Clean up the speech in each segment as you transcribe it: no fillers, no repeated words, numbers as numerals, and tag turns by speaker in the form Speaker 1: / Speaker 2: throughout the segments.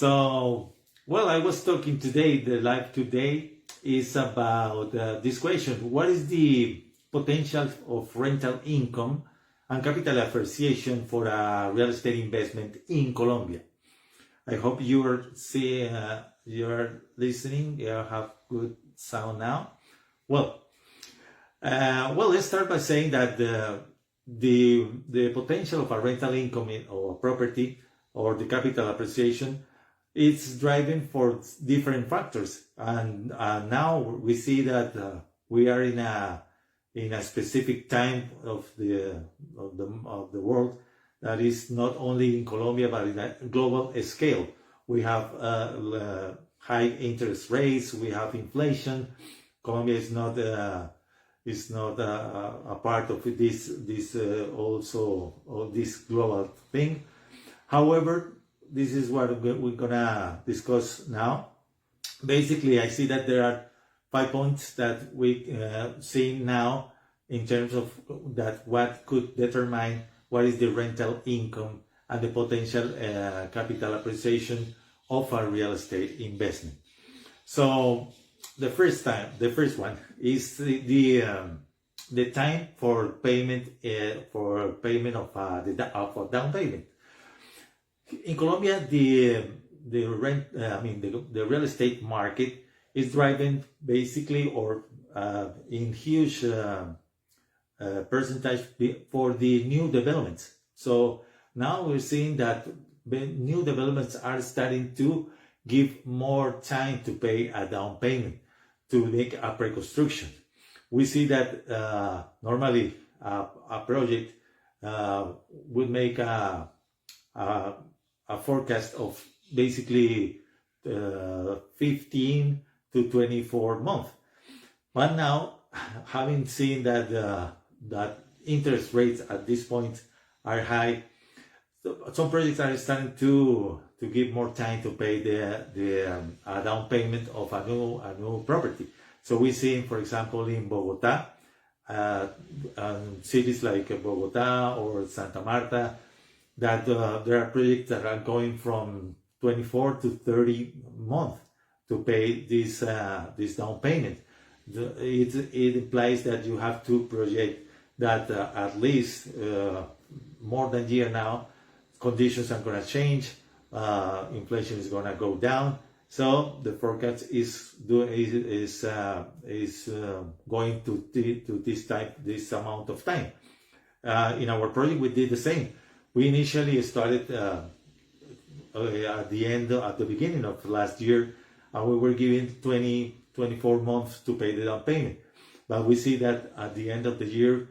Speaker 1: So, well, I was talking today, the live today is about this question. What is the potential of rental income and capital appreciation for a real estate investment in Colombia? I hope you are listening. You have good sound now. Well, let's start by saying that the potential of a rental income or property or the capital appreciation, it's driving for different factors, and now we see that we are in a specific time of the world that is not only in Colombia but in a global scale. We have high interest rates, we have inflation. Colombia is not a part of this global thing. However, this is what we're gonna discuss now. Basically, I see that there are 5 points that we see now in terms of that what could determine what is the rental income and the potential capital appreciation of a real estate investment. So the first one is the time for payment of a down payment. In Colombia, the real estate market is driven basically or in huge percentage for the new developments. So now we're seeing that the new developments are starting to give more time to pay a down payment to make a pre-construction. We see that normally a project would make a forecast of basically 15 to 24 months. But now, having seen that that interest rates at this point are high, some projects are starting to give more time to pay the down payment of a new property. So we see, for example, in Bogota, cities like Bogota or Santa Marta, that there are projects that are going from 24 to 30 months to pay this down payment. It implies that you have to project that at least more than a year now, conditions are going to change, inflation is going to go down, so the forecast is going to this amount of time. In our project, we did the same. We initially started at the beginning of last year, and we were given 24 months to pay the down payment. But we see that at the end of the year,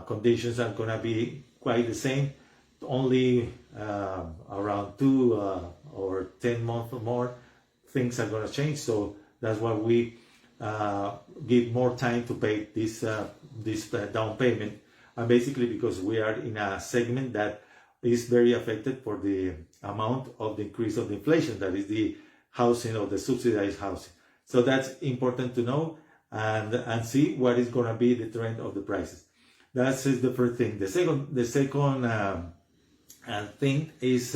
Speaker 1: conditions are going to be quite the same. Only around 2 or 10 months or more, things are going to change. So that's why we give more time to pay this down payment. And basically because we are in a segment that is very affected for the amount of the increase of the inflation, that is the housing or the subsidized housing. So that's important to know and see what is going to be the trend of the prices. That's the first thing. The second thing is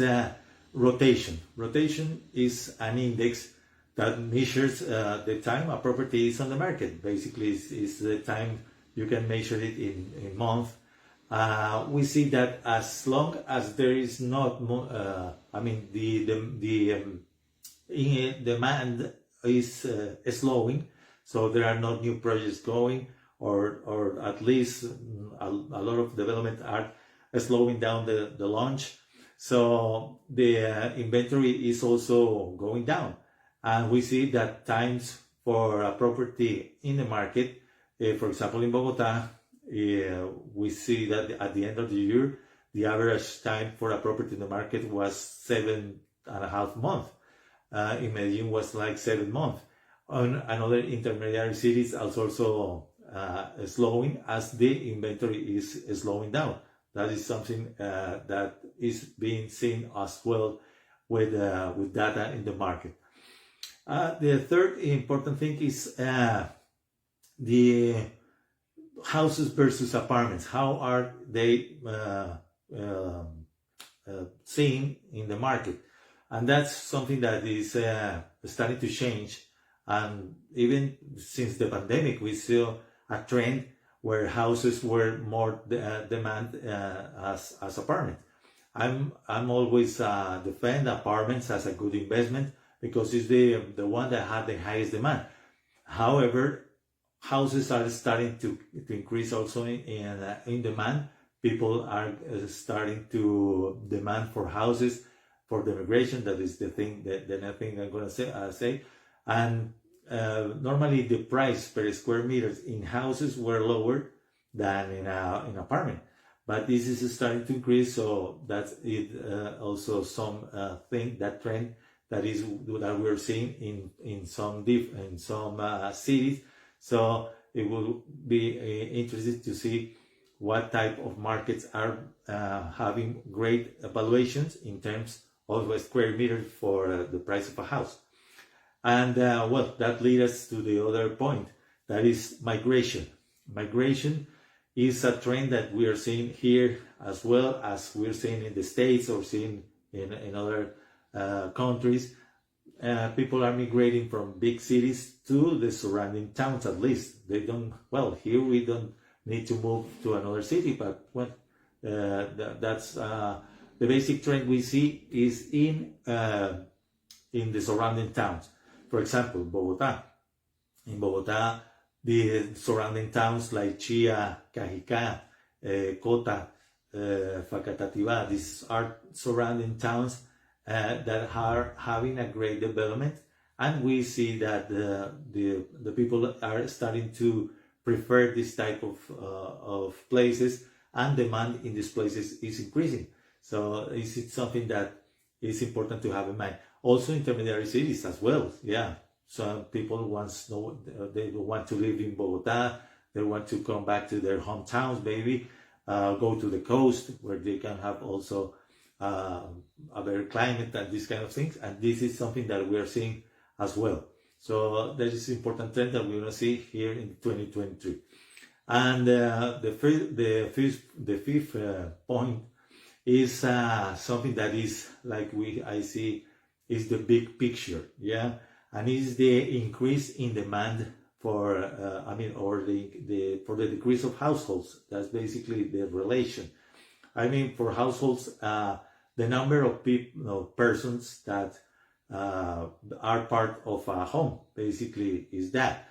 Speaker 1: rotation. Rotation is an index that measures the time a property is on the market. Basically, is the time you can measure it in months. We see that as long as there is not demand is slowing, so there are no new projects going, or at least a lot of development are slowing down the launch. So the inventory is also going down, and we see that times for a property in the market, for example in Bogota, we see that at the end of the year, the average time for a property in the market was 7.5 months. In Medellin was like 7 months. On another intermediary cities also slowing as the inventory is slowing down. That is something that is being seen as well with data in the market. The third important thing is the houses versus apartments. How are they seen in the market? And that's something that is starting to change. And even since the pandemic, we saw a trend where houses were more demand as apartments. I'm always defend apartments as a good investment because it's the one that had the highest demand. However, houses are starting to increase also in demand. People are starting to demand for houses for the immigration. That is the thing, the next thing I'm going to say. And normally the price per square meters in houses were lower than in apartment. But this is starting to increase, so that's it. Also, some thing, that trend that we're seeing in some cities. So it will be interesting to see what type of markets are having great evaluations in terms of a square meter for the price of a house. And well, that leads us to the other point, that is migration. Migration is a trend that we are seeing here as well as we're seeing in the States or seeing in other countries. People are migrating from big cities to the surrounding towns. At least they don't, well, here we don't need to move to another city, but that's the basic trend we see is in the surrounding towns. For example, Bogota. In Bogota, the surrounding towns like Chía, Cajicá, Cota, Facatativá, these are surrounding towns that are having a great development, and we see that the people are starting to prefer this type of places, and demand in these places is increasing. So it's something that is important to have in mind. Also, intermediary cities as well. Yeah, some people they want to live in Bogota. They want to come back to their hometowns, maybe go to the coast where they can have also a better climate and these kind of things. And this is something that we are seeing as well. So that is an important trend that we're going to see here in 2023. And the fifth point is something that is like I see is the big picture, yeah, and is the increase in demand for for the decrease of households. That's basically the relation. For households, the number of persons that are part of a home basically is that.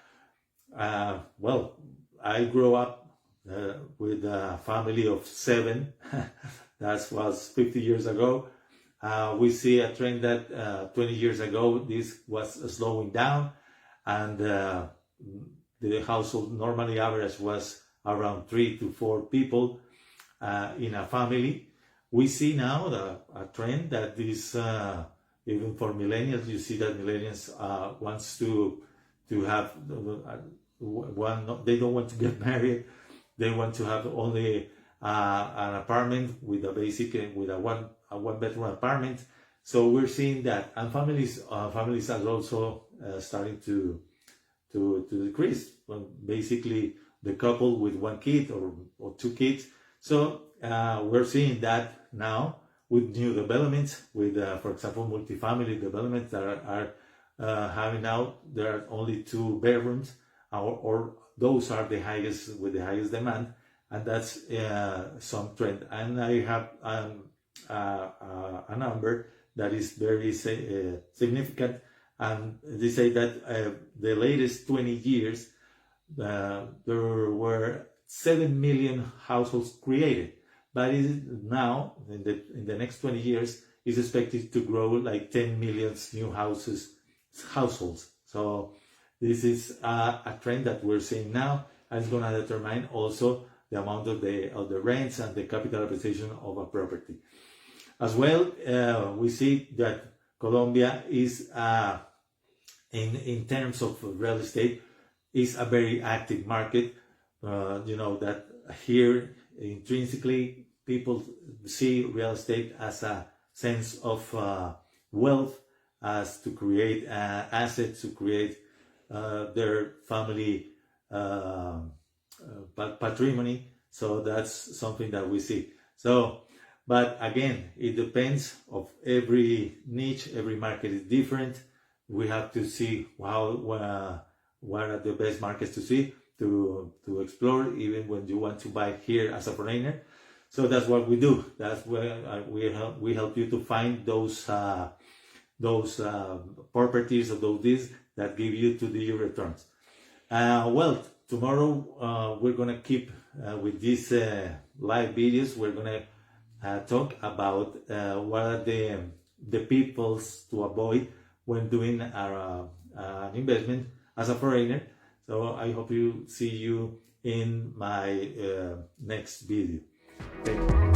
Speaker 1: Well, I grew up with a family of 7. That was 50 years ago. We see a trend that 20 years ago this was slowing down, and the household normally average was around 3 to 4 people in a family. We see now a trend that is even for millennials. You see that millennials wants to have one. They don't want to get married. They want to have only an apartment with a one bedroom apartment. So we're seeing that, and families are also starting to decrease. Well, basically, the couple with 1 kid or 2 kids. So we're seeing that now with new developments, with for example multifamily developments that are having now. There are only 2 bedrooms, or those are the highest with the highest demand, and that's some trend. And I have a number that is very significant, and they say that the latest 20 years there were 7 million households created, but now in the next 20 years is expected to grow like 10 million new households. So this is a trend that we're seeing now, and it's going to determine also the amount of the rents and the capital appreciation of a property. As well, we see that Colombia is, in terms of real estate, is a very active market. That here intrinsically people see real estate as a sense of wealth, as to create assets, to create their family patrimony. So that's something that we see. So But again, it depends of every niche, every market is different. We have to see what are the best markets to see, to explore, even when you want to buy here as a foreigner. So that's what we do. That's where we help you to find those properties or those deals that give you 2-digit returns. Well, tomorrow we're gonna keep with these live videos. We're gonna talk about what are the pitfalls to avoid when doing an investment as a foreigner. So I hope you see you in my next video. Thank you.